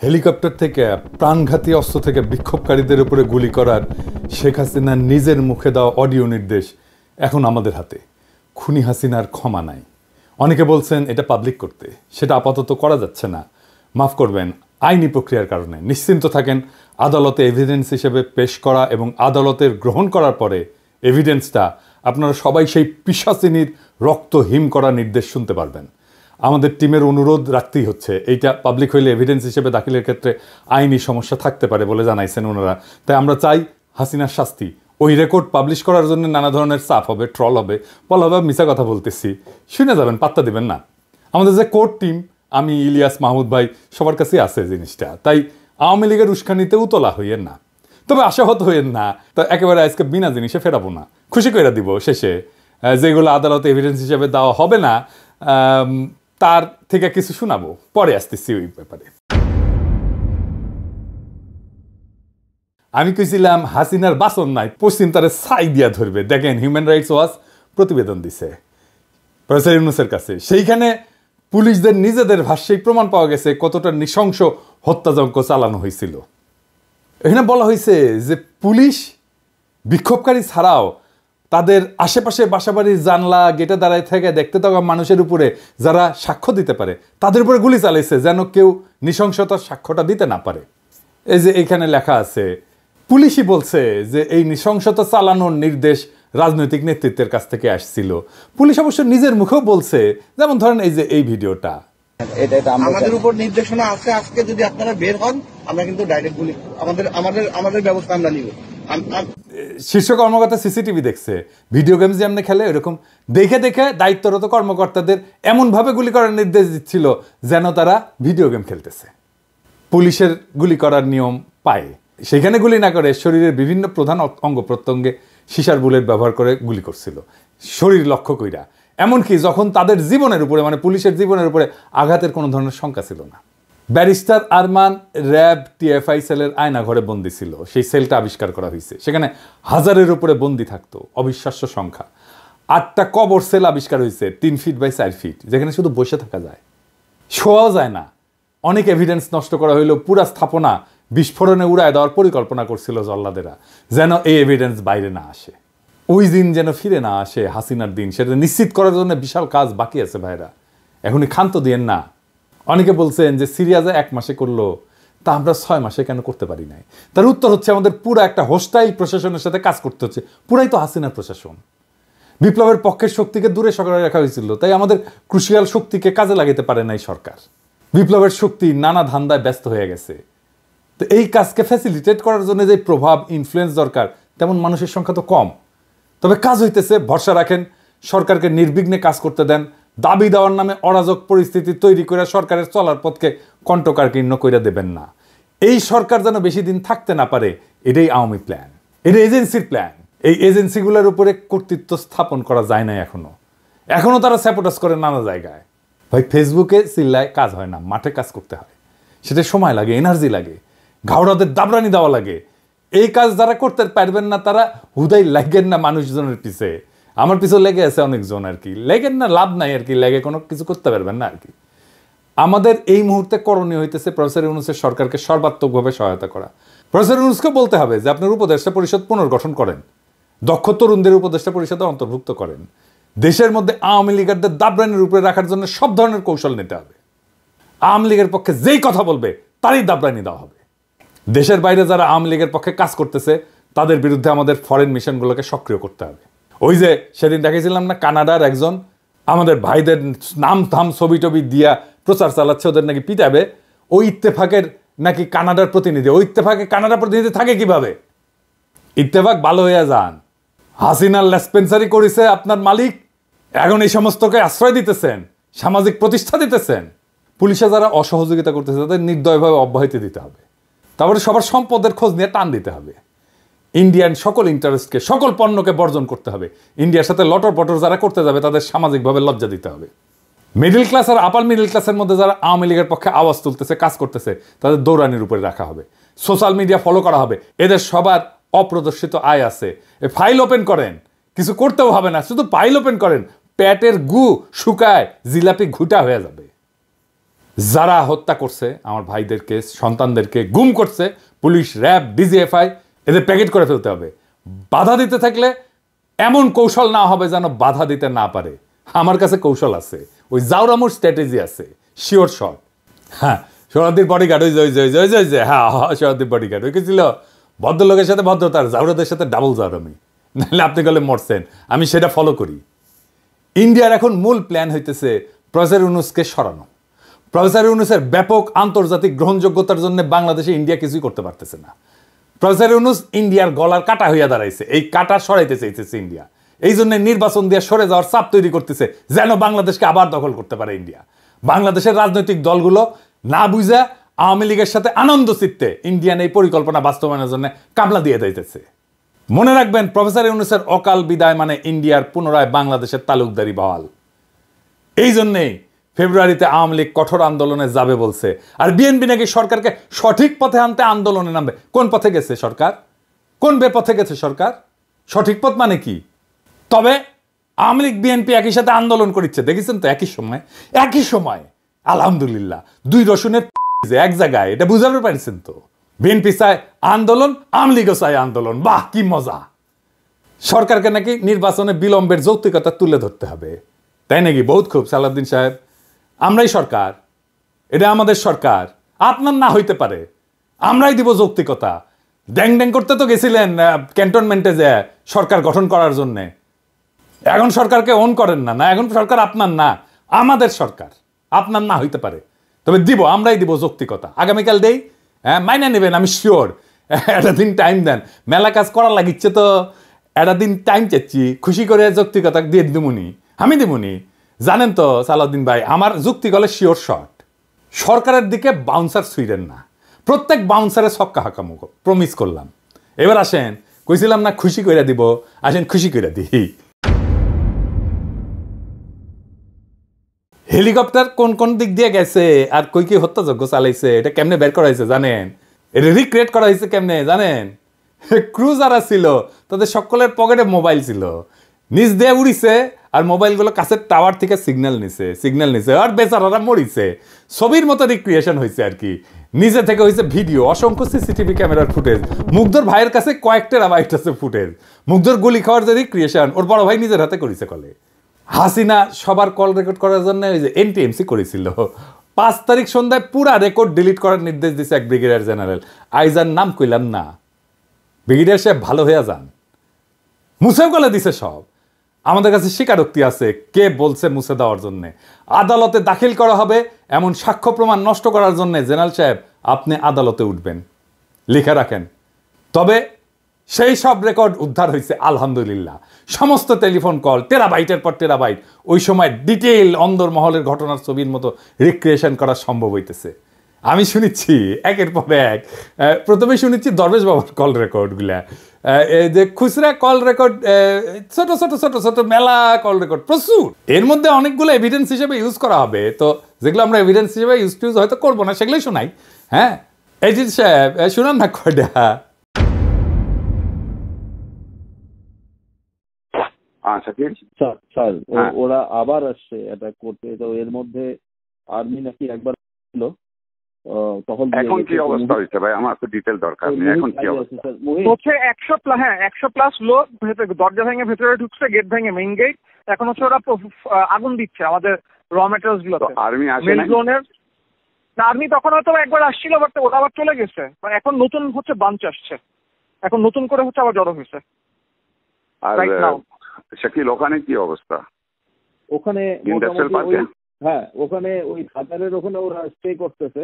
Helicopter থেকে প্রাণঘাতী অস্ত্র থেকে বিক্ষোভকারীদের উপরে গুলি করার শেখ হাসিনার নিজের মুখে দেওয়া অডিও নির্দেশ এখন আমাদের হাতে। খুনি হাসিনার ক্ষমা নাই। অনেকে বলছেন এটা পাবলিক করতে, সেটা আপাতত করা যাচ্ছে না। মাফ করবেন, আইনি প্রক্রিয়ার কারণে। নিশ্চিন্ত থাকেন, আদালতে এভিডেন্স হিসেবে পেশ করা এবং আদালতের গ্রহণ করার পরে এভিডেন্সটা আপনারা সবাই সেই পিশাচিনীর রক্ত হিম করা নির্দেশ শুনতে পারবেন। আমাদের টিমের অনুরোধ রাখতেই হচ্ছে, এইটা পাবলিক হইলে এভিডেন্স হিসেবে দাখিলের ক্ষেত্রে আইনি সমস্যা থাকতে পারে বলে জানাইছেন ওনারা। তাই আমরা চাই হাসিনার শাস্তি। ওই রেকর্ড পাবলিশ করার জন্য নানা ধরনের চাপ হবে, ট্রল হবে, বলা হবে মিছা কথা বলতেছি, শুনে যাবেন, পাত্তা দিবেন না। আমাদের যে কোর্ট টিম, আমি, ইলিয়াস, মাহমুদ ভাই, সবার কাছেই আছে জিনিসটা। তাই আওয়ামী লীগের উস্কানিতে উতলা হইয়েন না, তবে আশাহত হইয়েন না। তো একেবারে আজকে বিনা জিনিসে ফেরাবো না, খুশি করে দিব শেষে। যেগুলো আদালতে এভিডেন্স হিসেবে দেওয়া হবে না, তার থেকে কিছু শোনাবো, পরে আসতেছি ওই ব্যাপারে। আমি কইছিলাম হাসিনার বাসন নাই, পশ্চিম তারে ছাই দিয়া ধরবে। দেখেন, হিউম্যান রাইটস ওয়াচ প্রতিবেদন দিছে প্রফেসর ইউনূসের কাছে। সেইখানে পুলিশদের নিজেদের ভাষ্যেই প্রমাণ পাওয়া গেছে কতটা নৃশংস হত্যাযজ্ঞ চালানো হয়েছিল। এখানে বলা হয়েছে যে পুলিশ বিক্ষোভকারী ছাড়াও তাদের আশেপাশে বাসাবাড়ির জানলা গেটে দাঁড়ায় থেকে দেখতে থাকা মানুষের উপরে যারা সাক্ষ্য দিতে পারে তাদের উপরে গুলি চালাইছে, যেন কেউ নৃশংসতার সাক্ষ্যটা দিতে না পারে। এই যে এখানে লেখা আছে, পুলিশই বলছে যে এই নৃশংসতা চালানোর নির্দেশ রাজনৈতিক নেতৃত্বের কাছ থেকে আসছিল। পুলিশ অবশ্য নিজের মুখেও বলছে, যেমন ধরেন এই যে এই ভিডিওটা, আমাদের উপর নির্দেশনা আছে, আজকে যদি আপনারা বের হন আমরা কিন্তু ডাইরেক্ট গুলি, আমাদের ব্যবস্থা আমরা নিব। শীর্ষ কর্মকর্তা সিসিটিভি দেখছে, ভিডিও গেমস যেমন খেলে এরকম দেখে দেখে দায়িত্বরত কর্মকর্তাদের এমনভাবে গুলি করার নির্দেশ দিচ্ছিল যেন তারা ভিডিও গেম খেলতেছে। পুলিশের গুলি করার নিয়ম পায়, সেখানে গুলি না করে শরীরের বিভিন্ন প্রধান অঙ্গ প্রত্যঙ্গে সিসার বুলেট ব্যবহার করে গুলি করছিল, শরীর লক্ষ্য কইরা। এমনকি যখন তাদের জীবনের উপরে, মানে পুলিশের জীবনের উপরে আঘাতের কোনো ধরনের শঙ্কা ছিল না। ব্যারিস্টার আরমান র্যাব টিএফআই সেলের আয়না ঘরে বন্দি ছিল, সেই সেলটা আবিষ্কার করা হয়েছে। সেখানে 1000-এর উপরে বন্দি থাকতো, অবিশ্বাস্য সংখ্যা। 8টা কবর সেল আবিষ্কার হয়েছে, 3 ফিট বাই 4 ফিট, যেখানে শুধু বসে থাকা যায়, শোয়াও যায় না। অনেক এভিডেন্স নষ্ট করা হইলো। পুরা স্থাপনা বিস্ফোরণে উড়ায় দেওয়ার পরিকল্পনা করছিল জল্লাদেরা, যেন এই এভিডেন্স বাইরে না আসে। ওই দিন যেন ফিরে না আসে, হাসিনার দিন, সেটা নিশ্চিত করার জন্য বিশাল কাজ বাকি আছে ভাইরা, এখনই ক্ষান্ত দিয়েন না। অনেকে বলছেন যে সিরিয়াজে 1 মাসে করলো, তা আমরা 6 মাসে কেন করতে পারি নাই? তার উত্তর হচ্ছে, আমাদের পুরো একটা হোস্টাইল প্রশাসনের সাথে কাজ করতে হচ্ছে। পুরাই তো হাসিনার প্রশাসন। বিপ্লবের পক্ষের শক্তিকে দূরে সরিয়ে রাখা হয়েছিল, তাই আমাদের ক্রুশিয়াল শক্তিকে কাজে লাগাতে পারে নাই সরকার। বিপ্লবের শক্তি নানা ধান্দায় ব্যস্ত হয়ে গেছে। তো এই কাজকে ফ্যাসিলিটেট করার জন্য যে প্রভাব, ইনফ্লুয়েন্স দরকার, তেমন মানুষের সংখ্যা তো কম। তবে কাজ হইতেছে, ভরসা রাখেন, সরকারকে নির্বিঘ্নে কাজ করতে দেন। দাবি দেওয়ার নামে অরাজক পরিস্থিতি তৈরি করে সরকারের চলার পথকে কণ্ঠকাকীর্ণ করে দেবেন না। এই সরকার যেন বেশি দিন থাকতে না পারে, এটাই আওয়ামী প্ল্যান, এটা এজেন্সির প্ল্যান। এই এজেন্সিগুলোর উপরে কর্তৃত্ব স্থাপন করা যায় না এখনো তারা স্যাপোটাস করে নানা জায়গায়। ভাই, ফেসবুকে চিল্লায় কাজ হয় না, মাঠে কাজ করতে হয়। সেটা সময় লাগে, এনার্জি লাগে, ঘাওড়াদের দাবরানি দেওয়া লাগে। এই কাজ যারা করতে পারবেন না তারা হুদাই লাগেন না মানুষজনের পিছে। আমার পিছু লেগে আছে অনেকজন, আর কি লেগেন না, লাভ নাই আর কি, লেগে কোনো কিছু করতে পারবেন না আর কি। আমাদের এই মুহূর্তে করণীয় হইতেছে প্রফেসর ইউনূসের সরকারকে সর্বাত্মকভাবে সহায়তা করা। প্রফেসর ইউনূসকে বলতে হবে যে আপনার উপদেষ্টা পরিষদ পুনর্গঠন করেন, দক্ষ তরুণদের উপদেষ্টা পরিষদে অন্তর্ভুক্ত করেন। দেশের মধ্যে আওয়ামী লীগারদের দাবরানির উপরে রাখার জন্য সব ধরনের কৌশল নিতে হবে। আওয়ামী লীগের পক্ষে যেই কথা বলবে তারই দাবরানি দেওয়া হবে। দেশের বাইরে যারা আওয়ামী লীগের পক্ষে কাজ করতেছে তাদের বিরুদ্ধে আমাদের ফরেন মিশনগুলোকে সক্রিয় করতে হবে। ওই যে সেদিন দেখেছিলাম না, কানাডার একজন আমাদের ভাইদের নাম থাম ছবি টবি দিয়া প্রচার চালাচ্ছে, ওদের নাকি পিটাবে। ওই ইত্তেফাকের নাকি কানাডার প্রতিনিধি। ওই ইত্তেফাকে কানাডার প্রতিনিধি থাকে কিভাবে? ইত্তেফাক ভালো হইয়া যান। হাসিনার লেসপেন্সারি করেছে আপনার মালিক, এখন এই সমস্তকে আশ্রয় দিতেছেন, সামাজিক প্রতিষ্ঠা দিতেছেন। পুলিশে যারা অসহযোগিতা করতেছে তাদের নির্দয়ভাবে অব্যাহতি দিতে হবে। তারপরে সবার সম্পদের খোঁজ নিয়ে টান দিতে হবে। ইন্ডিয়ান সকল ইন্টারেস্টকে, সকল পণ্যকে বর্জন করতে হবে। ইন্ডিয়ার সাথে লটর পটর যারা করতে যাবে তাদের সামাজিকভাবে লজ্জা দিতে হবে। মিডল ক্লাস আর আপার মিডল ক্লাসের মধ্যে যারা আওয়ামী লীগের পক্ষে আওয়াজ তুলতেছে, কাজ করতেছে, তাদের দৌড়ানির উপরে রাখা হবে। সোশ্যাল মিডিয়া ফলো করা হবে। এদের সবার অপ্রদর্শিত আয় আছে, ফাইল ওপেন করেন, কিছু করতেও হবে না, শুধু ফাইল ওপেন করেন, পেটের গু শুকায় জিলাপি ঘুটা হয়ে যাবে। যারা হত্যা করছে আমার ভাইদেরকে, সন্তানদেরকে গুম করছে, পুলিশ, র্যাব, ডিজিএফআই, এদের প্যাকেট করে ফেলতে হবে। বাধা দিতে থাকলে এমন কৌশল না হবে যেন বাধা দিতে না পারে। আমার কাছে কৌশল আছে, ওই জাউরামুর স্ট্র্যাটেজি আছে, শিওর শট। হ্যাঁ, সোহরাদ্দির বডিগার্ড, ওই যে হ্যাঁ সোহরাদ্দির বডিগার্ড, ওই কি ছিল ভদ্রলোকের সাথে ভদ্রতার, জাউরাদের সাথে ডাবল জাউরামি। নাহলে আপনি গেলে মরছেন। আমি সেটা ফলো করি। ইন্ডিয়ার এখন মূল প্ল্যান হইতেছে প্রফেসর ইউনূসকে সরানো। প্রফেসর ইউনূসের ব্যাপক আন্তর্জাতিক গ্রহণযোগ্যতার জন্য বাংলাদেশে ইন্ডিয়া কিছুই করতে পারতেছে না। প্রফেসর ইউনূস ইন্ডিয়ার গলার কাটা হইয়া দাঁড়াইছে, এই কাটা সরাইতে চাইতেছে ইন্ডিয়া। এই জন্য নির্বাচন দিয়ে সরে যাওয়ার চাপ তৈরি করতেছে যেন বাংলাদেশকে আবার দখল করতে পারে ইন্ডিয়া। বাংলাদেশের রাজনৈতিক দলগুলো না বুঝা আওয়ামী লীগের সাথে আনন্দ চিত্তে ইন্ডিয়ান এই পরিকল্পনা বাস্তবায়নের জন্য কামলা দিয়ে দিতেছে। মনে রাখবেন, প্রফেসর ইউনূসের অকাল বিদায় মানে ইন্ডিয়ার পুনরায় বাংলাদেশের তালুকদারি বহাল। এই জন্যেই ফেব্রুয়ারিতে আওয়ামী লীগ কঠোর আন্দোলনে যাবে বলছে। আর বিএনপি নাকি সরকারকে সঠিক পথে আনতে আন্দোলনে নামবে। কোন পথে গেছে সরকার? কোন বেপথে গেছে সরকার? সঠিক পথ মানে কি? তবে আওয়ামী লীগ বিএনপি একই সাথে আন্দোলন করছে, দেখেছেন তো? একই সময় আলহামদুলিল্লাহ, দুই রসুনের এক জায়গায়, এটা বুঝাতে পারছেন তো? বিএনপি চায় আন্দোলন, আওয়ামী লীগও চায় আন্দোলন। বাহ, কি মজা! সরকারকে নাকি নির্বাচনে বিলম্বের যৌক্তিকতা তুলে ধরতে হবে, তাই নাকি? বহুত খুব সালাউদ্দিন সাহেব, আমরাই সরকার, এটা আমাদের সরকার, আপনার না হইতে পারে, আমরাই দিব যৌক্তিকতা। ড্যাং ড্যাং করতে তো গেছিলেন ক্যান্টনমেন্টে যে সরকার গঠন করার জন্যে। এখন সরকারকে অন করেন না, না এখন সরকার আপনার না, আমাদের সরকার, আপনার না হইতে পারে, তবে দিব, আমরাই দিব যৌক্তিকতা। আগামীকাল দেই, হ্যাঁ মাইনে নেবেন, আমি শিওর। একটা দিন টাইম দেন, মেলা কাজ করার লাগিচ্ছে তো, একটা দিন টাইম চাচ্ছি, খুশি করে যৌক্তিকতা দিয়ে দিমুনি, আমি দিমুনি। জানেন তো সালাউদ্দিন ভাই, আমার যুক্তি গলে শিওর শট। সরকারের দিকে বাউন্সার ছুঁড়েন না, প্রত্যেক বাউন্সারে ছক্কা হাঁকামুখ প্রমিস করলাম। এবার আসেন, কইছিলাম না খুশি করে দিব, আসেন খুশি করে দিই। হেলিকপ্টার কোন কোন দিক দিয়ে গেছে আর কই কি হত্যাযজ্ঞ চালাইছে এটা কেমনে বের করা হয়েছে জানেন? এটা রিক্রিয়েট করা হয়েছে কেমনে জানেন? ক্রুজারা ছিল, তাদের সকলের পকেটে মোবাইল ছিল, নিচ দিয়ে উড়িছে আর মোবাইলগুলো কাছের টাওয়ার থেকে সিগন্যাল নিছে আর বেচারারা মরিছে। ছবির মতো রিক্রিয়েশন হয়েছে আর কি, নিজে থেকে হয়েছে ভিডিও, অসংখ্য সিসিটিভি ক্যামেরার ফুটেজ। মুগ্ধর ভাইয়ের কাছে কয়েক টেরাবাইট আছে ফুটেজ। মুগ্ধর গুলি খাওয়ার যে রিক্রিয়েশন ওর বড় ভাই নিজের হাতে করেছে কলে। হাসিনা সবার কল রেকর্ড করার জন্য ওই যে এনটিএমসি করেছিল, 5 তারিখ সন্ধ্যায় পুরা রেকর্ড ডিলিট করার নির্দেশ দিছে এক ব্রিগেডিয়ার জেনারেল। আইজার নাম কইলাম না, ব্রিগেডিয়ার সাহেব ভালো হয়ে যান, মুছেও গলে দিছে সব। আমাদের কাছে স্বীকারোক্তি আছে কে বলছে মুছে দেওয়ার জন্য। আদালতে দাখিল করা হবে এমন সাক্ষ্য প্রমাণ নষ্ট করার জন্য জেনারেল সাহেব আপনি আদালতে উঠবেন, লিখে রাখেন। তবে সেই সব রেকর্ড উদ্ধার হয়েছে আলহামদুলিল্লাহ। সমস্ত টেলিফোন কল টেরাবাইটের পর টেরাবাইট, ওই সময় ডিটেইল অন্দরমহলের ঘটনার ছবির মতো রিক্রিয়েশন করা সম্ভব হইতেছে। আমি শুনেছি একের পর এক, প্রথমে শুনেছি দরবেশ বাবার কল রেকর্ডগুলা, যে খুচরা কল রেকর্ড, ছোট ছোট ছোট ছোট মেলা কল রেকর্ড প্রচুর। এর মধ্যে অনেকগুলো এভিডেন্স হিসেবে ইউজ করা হবে, তো যেগুলো আমরা এভিডেন্স হিসেবে ইউজ হয়তো করবো না সেগুলোই শোনাই। হ্যাঁ এজিৎ সাহেব শুনান না কয়টা। স্যার ওরা আবার আসছে এটা করতে, তো এর মধ্যে আর্মি নাকি একবার ছিল, তখন এখন কি অবস্থা হয়েছে ভাই? আমার তো ডিটেল দরকার নেই, এখন কি অবস্থা হচ্ছে? 100+ লোক দরজা ভেঙে ভেতরে ঢুকছে, গেট ভেঙে মেইন গেট। এখন হচ্ছে ওরা আগুন দিচ্ছে আমাদের র ম্যাটেরিয়ালস গুলোতে। আর্মি আসে না? আর্মি তখন হয়তো একবার আসছিল, বাট ওরা আবার চলে গেছে। এখন নতুন হচ্ছে বাঞ্চ আসছে, এখন নতুন করে হচ্ছে আবার জড়ো হয়েছে। আর শাকিল ওখানে কি অবস্থা? ওখানে হ্যাঁ, ওখানে ওই খাতারের ওখানে ওরা স্টে করতেছে,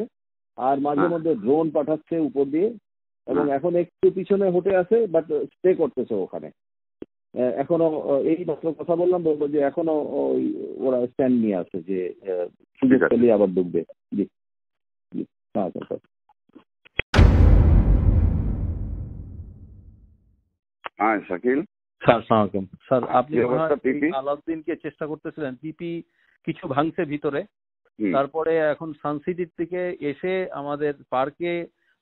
আর মাঝে মধ্যে ড্রোন পাঠাচ্ছে উপর দিয়ে, এবং এখন একটু পিছনে হটে আছে, বাট স্টে করতেছে ওখানে এখনো। এই মাত্র কথা বলবো যে এখনো ওরা স্ট্যান্ড নিয়ে আছে যে সুযোগ পেলে আবার ঢুকবে। জি জি, হ্যাঁ স্যার। হ্যাঁ শাকিল স্যার, আপনি আলাউদ্দিনকে চেষ্টা করতেছিলেন, পিপি কিছু ভাঙছে ভিতরে, তারপরে এখন সানসিটির থেকে এসে আমাদের পার্কে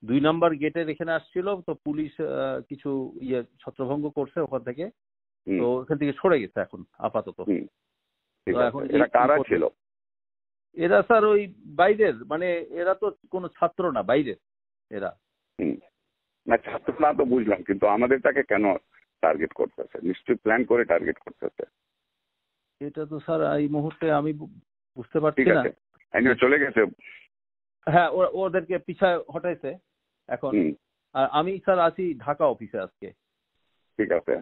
2 নম্বর গেটের এখানে আসছিল, তো পুলিশ কিছু ছত্রভঙ্গ করছে ওখান থেকে, তো ওখান থেকে সরে গেছে এখন আপাতত। এরা কারা ছিল? এরা স্যার ওই বাইরের, মানে এরা তো কোনো ছাত্র না, বাইরের এরা। না ছাত্র না তো বুঝলাম, কিন্তু আমাদেরটাকে কেন টার্গেট করতেছে? নিশ্চয়ই প্ল্যান করে টার্গেট করতেছে। এটা তো স্যার এই মুহূর্তে আমি বুঝতে পারছি ঠিক না। আছে, চলে গেছে। হ্যাঁ, ওদেরকে পিছায় হটাইছে এখন। আর আমি স্যার আছি ঢাকা অফিসে আজকে। ঠিক আছে,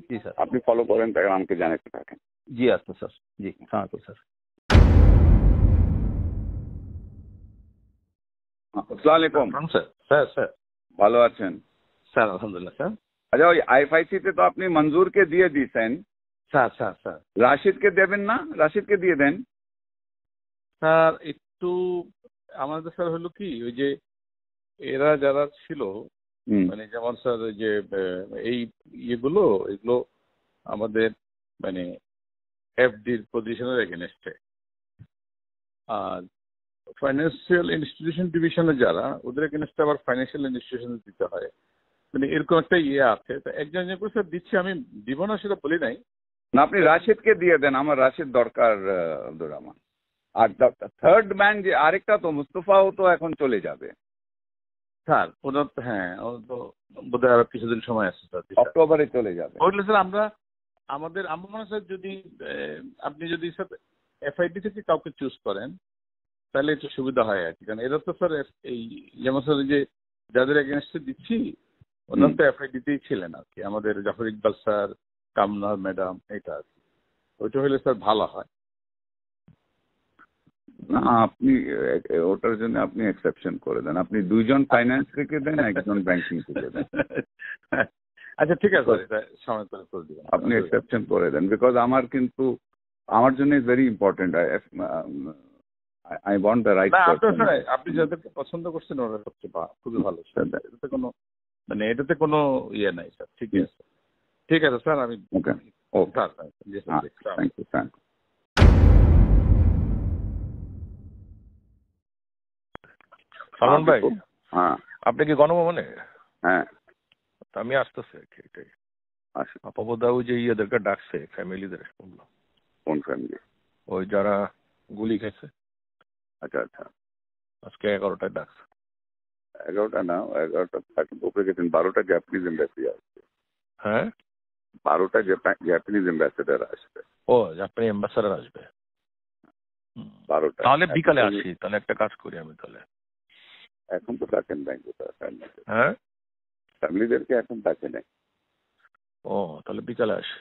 জি স্যার, আপনি ফলো করেন, তাই আমাকে জানাতে থাকেন। জি আচ্ছা স্যার, জি হ্যাঁ স্যার। আসসালামু আলাইকুম স্যার। স্যার ভালো আছেন? স্যার আলহামদুলিল্লাহ স্যার। আচ্ছা, ওই আইএফআইসি তে তো আপনি মঞ্জুরকে দিয়ে দিয়েছেন, স্যার রাশিদকে দেবেন না? রাশিদকে দিয়ে দেন। স্যার একটু আমাদের স্যার হলো কি, ওই যে এরা যারা ছিল, মানে যেমন স্যার ওই যে এই এগুলো আমাদের মানে এফডির পজিশনের এগেনস্টে, আর ফাইন্যান্সিয়াল ইনস্টিটিউশন ডিভিশনে যারা, ওদের এগেনস্টে আবার ফাইন্যান্সিয়াল ইনস্টিটিউশন দিতে হয়, মানে এরকম একটা আছে। তো একজন করে স্যার দিচ্ছি, আমি দিব না সেটা বলি নাই। না, আপনি রাশিদকে দিয়ে দেন, আমার রাশিদ দরকার আব্দুর রহমান। আর থার্ড ম্যান যে আরেকটা তো মুস্তফাও তো এখন চলে যাবে স্যার। ওনার তো হ্যাঁ, ওর তো বোধহয় আরো কিছুদিন সময় আছে স্যার, অক্টোবরে চলে যাবে। ওইগুলো স্যার আমরা আমার মনে হয় স্যার, যদি আপনি যদি স্যার এফআইডি থেকে কাউকে চুজ করেন তাহলে একটু সুবিধা হয় আর কি। কারণ এরা তো স্যার এই যেমন স্যার যে যাদের এগেনস্টে দিচ্ছি ওনারা তো এফআইডিতেই ছিলেন আর কি, আমাদের জাফর ইকবাল স্যার, কামনার ম্যাডাম, এটা আর কি। ওইটা হলে স্যার ভালো হয়। না, আপনি ওটার জন্য আপনি এক্সেপশন করে দেন। আপনি দুইজন ফাইন্যান্স থেকে দেন, একজন ব্যাংকিং থেকে দেন। আচ্ছা ঠিক আছে, সময় করে দিবেন। আপনি এক্সেপশন করে দেন, বিকজ আমার জন্য is very important. I want the right person. আপনি যাদেরকে পছন্দ করছেন ওরা সবচেয়ে খুবই ভালো। এটাতে কোনো এটাতে কোনো ইয়ে নাই স্যার। ঠিক আছে স্যার, আমি okay thank you sir. Salman ভাই, হ্যাঁ আপনি কি গণভবনে? হ্যাঁ আমি আসতেছি আর কি। এটাই আচ্ছা। আপাবদা ওই যে ইয়েদেরকে ডাকছে, ফ্যামিলিদের বললো। কোন ফ্যামিলি? ওই যারা গুলি খেয়েছে। আচ্ছা আচ্ছা, আজকে 11টায় ডাকছে। 11টা না, 11টা উপরে গেছেন। 12টা জাপানিজ এম্বাসি আসবে। হ্যাঁ, 12টা জাপানিজ অ্যাম্বাসেডার আসবে। ও জাপানি অ্যাম্বাসেডার আসবে 12টা। তাহলে বিকালে আসি, তাহলে একটা কাজ করি আমি তাহলে। এখন তো ডাকেন ব্যাংকে, হ্যাঁ ফ্যামিলিদেরকে এখন ডাকে নাই। ও তাহলে বিকালে আসি,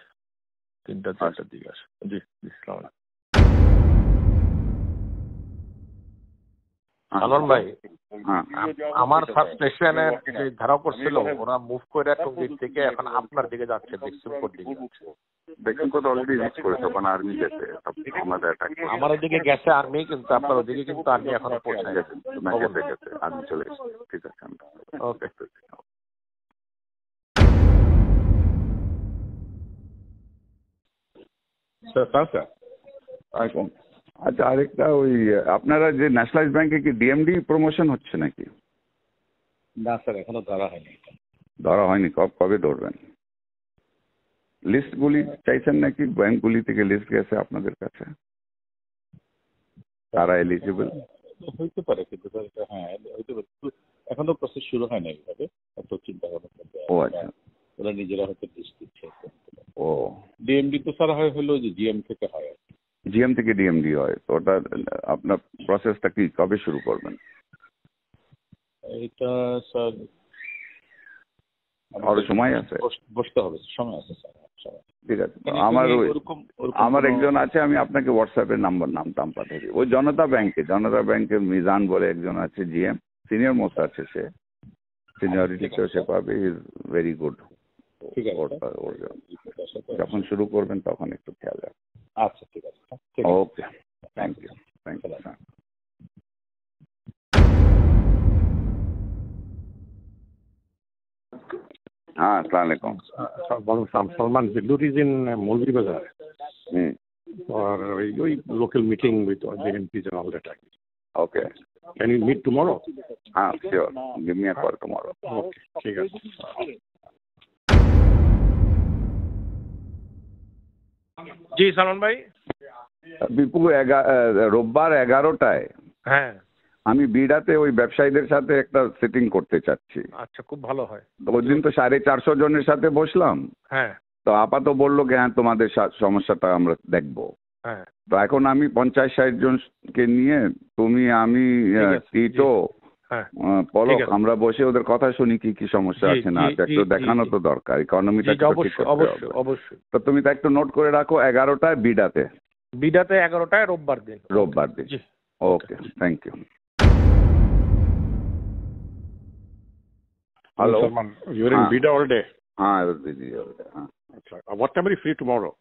3-4টার দিকে আসি। জি সালাম। সালমান ভাই, আমার সাবস্টেশনের যে ধারা করছিল ওরা মুভ করে টঙ্গীর থেকে এখন আপনার দিকে যাচ্ছে, বেক্সিমপুর দিকে যাচ্ছে। বেক্সিমপুর অলরেডি রিচ করেছে, ওখানে আর্মি গেছে। আমার ওদিকে গেছে আর্মি, কিন্তু আপনার ওদিকে কিন্তু আর্মি এখনো পৌঁছে গেছে। আর্মি চলে এসেছে। ঠিক আছে, ওকে। আচ্ছা, আরেকটা ওই আপনারা যে ন্যাশনালাইজ ব্যাংকে কি ডিএমডি প্রমোশন হচ্ছে নাকি? না স্যার, এখনো ধরা হয়নি। ধরা হয়নি? কবে ধরবেন? লিস্টগুলি চাইছেন নাকি? ব্যাংকগুলি থেকে লিস্ট গেছে আপনাদের কাছে, তারা এলিজিবল? হইতে পারে, কিন্তু হ্যাঁ হইতে পারে, এখনো প্রসেস শুরু হয় না এইভাবে। এত চিন্তা ভাবনা। ও আচ্ছা, ওরা নিজেরা হয়তো লিস্ট দিচ্ছে। ও ডিএমডি তো স্যার হলো যে জিএম থেকে হয়। জিএম থেকে ডিএমডি হয়, তো ওটা আপনার প্রসেসটা কি কবে শুরু করবেন? এটা স্যার আরো সময় আছে, বসতে হবে, সময় আছে স্যার। ঠিক আছে, আমার একজন আছে, আমি আপনাকে হোয়াটসঅ্যাপে নাম টাম পাঠিয়ে দিই। ওই জনতা ব্যাংকের মিজান বলে একজন আছে, জিএম, সিনিয়র মোস্ট আছে সে, সিনিয়রিটিতেও সে পাবে। Is very good. যখন শুরু করবেন তখন একটু খেয়াল রাখবেন। আচ্ছা ঠিক আছে, ওকে, থ্যাংক ইউ। हाँ, अस्सलाम वालेकुम। Salman, Zillur is in Molvi Bazaar for a local meeting with the MPs and all that. Okay. Can you meet tomorrow? हाँ, sure. Give me a call tomorrow. Okay, ठीक है। जी सलमान भाई। বিপু রোববার 11টায় হ্যাঁ আমি বিড়াতে ওই ব্যবসায়ীদের সাথে একটা সিটিং করতে চাচ্ছি। আচ্ছা, খুব ভালো হয়। ওই দিন তো 450 জনের সাথে বসলাম। হ্যাঁ তো আপাতত বললো কি হ্যাঁ তোমাদের সমস্যাটা আমরা দেখবো। হ্যাঁ তো এখন আমি 50-60 জনকে নিয়ে, তুমি, আমি, টিটো, পলক, আমরা বসে ওদের কথা শুনি কি কি সমস্যা আছে না আছে, একটু দেখানো তো দরকার, ইকোনমিটা অবশ্যই। তো তুমি তা একটু নোট করে রাখো, 11টায় বিডাতে 11টায় রোববার দিন। Okay, thank you. Hello. Salman, you're in Bida all day? I was busy all day. What time are you free tomorrow?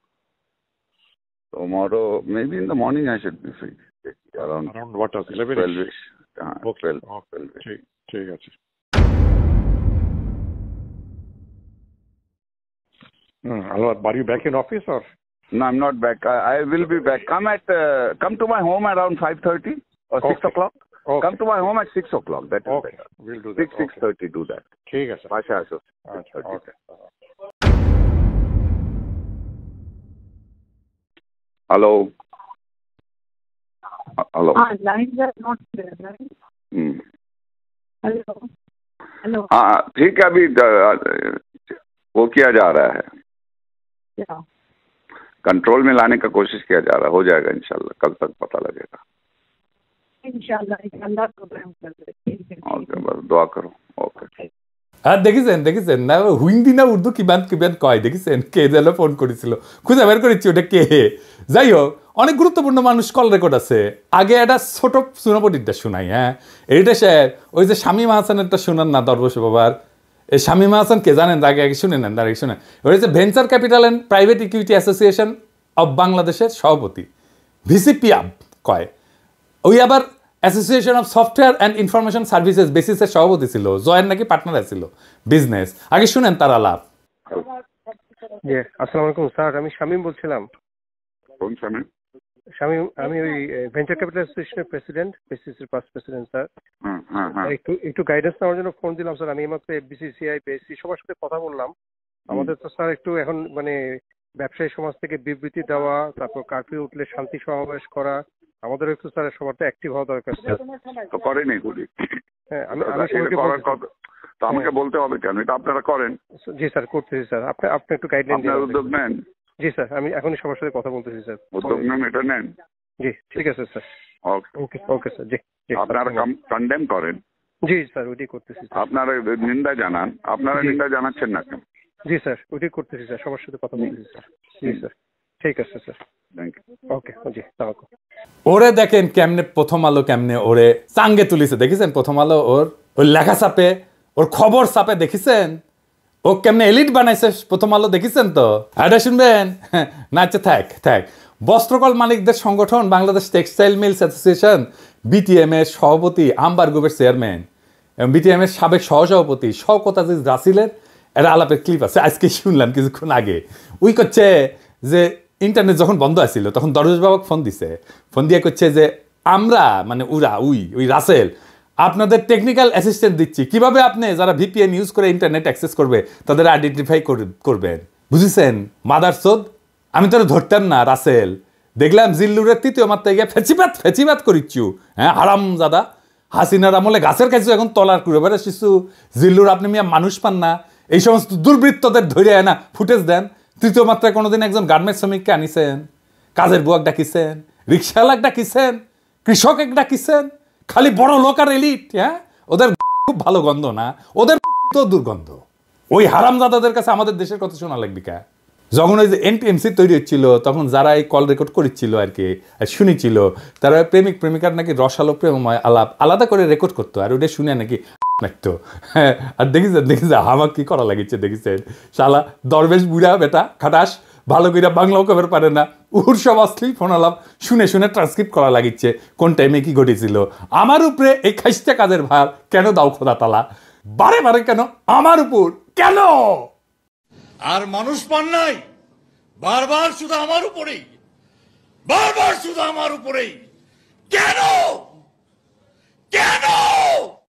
Tomorrow, maybe in the morning I should be free. Around what else? 11? 12ish. Okay. 12ish. ঠিক আছে। Are you back in office or? No, I'm not back. I will be back. Come to my home around 5:30 or 6 o'clock. Okay. Come to my home at 6 o'clock. That is okay. better. We'll do that. 6:30 do that. ঠিক আছে। পাশে আসো। Okay. Hello. Hello. Lines are not clear, right? Hello. हाँ, ठीक है, अभी वो किया जा रहा है, क्या कंट्रोल में लाने का कोशिश किया जा रहा है, हो जाएगा इंशाल्लाह, कल तक पता लगेगा। इंशाल्लाह प्रोग्राम कर देते हैं। ओके, बस दुआ करो। ओके। আর দেখেছেন না হিন্দি না উর্দু কিবান কয়, দেখেছেন কে যেন ফোন করেছিল, খুঁজে বের করেছি ওটা কে। যাই হোক, অনেক গুরুত্বপূর্ণ মানুষ কল রেকর্ড আছে। আগে একটা ছোট সুনাপটিটা শোনাই। হ্যাঁ, এইটা স্যার ওই যে শামীম হাসানেরটা শোনান না, দরবশ বাবার। এই শামীম হাসান কে জানেন? আগে শুনে নেন, আগে শুনেন। ওই যে venture capital and private equity association of বাংলাদেশের সভাপতি, ভিসিপিআব কয়। ওই আবার association of software and information services বেসিসের সভাপতি ছিল, জয়ের নাকি পার্টনার ছিল বিজনেস। আগে শুনেন তার আলাপ। আসসালামু আলাইকুম স্যার, আমি শামীম বলছিলাম। কোন শামীম? শামীম, আমি ওই ভেঞ্চার ক্যাপিটাল অ্যাসোসিয়েশনের প্রেসিডেন্ট, বেসিসের পাস্ট প্রেসিডেন্ট স্যার। একটু গাইডেন্স নেওয়ার জন্য ফোন দিলাম স্যার। আমি এইমাত্র এফবিসিসিআই, বিএসসি সবার সাথে কথা বললাম। আমাদের তো স্যার একটু এখন মানে ব্যবসায়ী সমাজ থেকে বিবৃতি দেওয়া, তারপর কারফিউ উঠলে শান্তি সমাবেশ করা, আমাদের একটু স্যার সবার তো অ্যাক্টিভ হওয়া দরকার স্যার। তো করেনি এগুলি? হ্যাঁ, আমি তো আমাকে বলতে হবে কেন? এটা আপনারা করেন। জি স্যার, করতেছি স্যার। আপনি একটু গাইডলাইন দিন, উদ্যোগ নেন। জি স্যার, আমি এখনই সবার সাথে কথা বলতেছি স্যার। উদ্যোগ নেন, এটা নেন। জি ঠিক আছে স্যার। Okay sir. জি আপনারা কন্ডেম করেন। জি স্যার, ওইটাই করতেছি। আপনারা নিন্দা জানান। আপনারা নিন্দা জানাচ্ছেন না কেন? জি স্যার, ওইটাই করতেছি স্যার, সবার সাথে কথা বলতেছি স্যার। জি স্যার, ঠিক আছে স্যার। Thank you. ওকে, জি তাহলে। ওরে দেখেন কেমনে প্রথম আলো কেমনে ওরে চাঙ্গে তুলিছে, দেখেছেন? প্রথম আলো ওর লেখা চাপে, ওর খবর চাপে, দেখেছেন? ও কেমনে এলিট বানাইছে প্রথম আলো, দেখেছেন? তো এটা শুনবেন না? আচ্ছা, থাক। বস্ত্রকল মালিকদের সংগঠন Bangladesh textile mills association, BTM এর সভাপতি, আম্বার গ্রুপের চেয়ারম্যান এবং বিটিএম এর সাবেক সহসভাপতি শওকত আজিজ রাসিলের একটা আলাপের ক্লিপ আছে, আজকে শুনলাম কিছুক্ষণ আগে। উই করছে যে ইন্টারনেট যখন বন্ধ আছিল তখন দরবেশ বাবাকে ফোন দিয়ে করছে যে আমরা মানে ওই রাসেল আপনাদের টেকনিক্যাল অ্যাসিস্ট্যান্ট দিচ্ছি, কিভাবে আপনি যারা ভিপিএন ইউজ করে ইন্টারনেট অ্যাক্সেস করবে তাদের আইডেন্টিফাই করবেন। বুঝেছেন মাদারচোদ? আমি তো ধরতাম না রাসেল, দেখলাম জিল্লুরের তৃতীয় মাত্রায় গিয়ে ফেচিবাত করিচ্ছু। হ্যাঁ, হারামজাদা। হাসিনার আমলে গাছের কাছে এখন তলার করে বেড়ে শিশু জিল্লুর আপনি মিয়া মানুষ পান না, এই সমস্ত দুর্বৃত্তদের ধরে না ফুটেজ দেন। তৃতীয় মাত্রায় কোনোদিন একজন গার্মেন্টস শ্রমিককে আনিছেন? কাজের বুয়াক ডাকিছেন? রিক্সাওয়ালাক ডাকিছেন? কৃষক এক ডাকিছেন? খালি বড় লোক আর এলিট। হ্যাঁ, ওদের খুব ভালো গন্ধ না, ওদের তো দুর্গন্ধ। ওই হারামজাদাদের কাছে আমাদের দেশের কথা শোনা লাগবে কা? যখন ওই যে এনটিএমসি তৈরি হচ্ছিল তখন যারা এই কল রেকর্ড করেছিল আর কি, শুনেছিল, তারা প্রেমিক প্রেমিকার নাকি রসালো প্রেমময় আলাপ আলাদা করে রেকর্ড করতো, আর ওটা শুনে নাকি নাকতো। হ্যাঁ, আর দেখেছেন আমার কি করা লাগিছে, দেখেছেন? শালা দরবেশ বুড়া বেটা খাটাস, ভালো করে বাংলাও কবের পারে না, ওর সব অশ্লীল ফোন আলাপ শুনে ট্রান্সক্রিপ্ট করা লাগিচ্ছে কোন টাইমে কি ঘটেছিল। আমার উপরে এই খাইস্টা কাজের ভার কেন দাও খোদা তালা? বারে কেন আমার উপর কেন? আর মানুষ পান নাই, বারবার শুধু আমার উপরেই, কেন?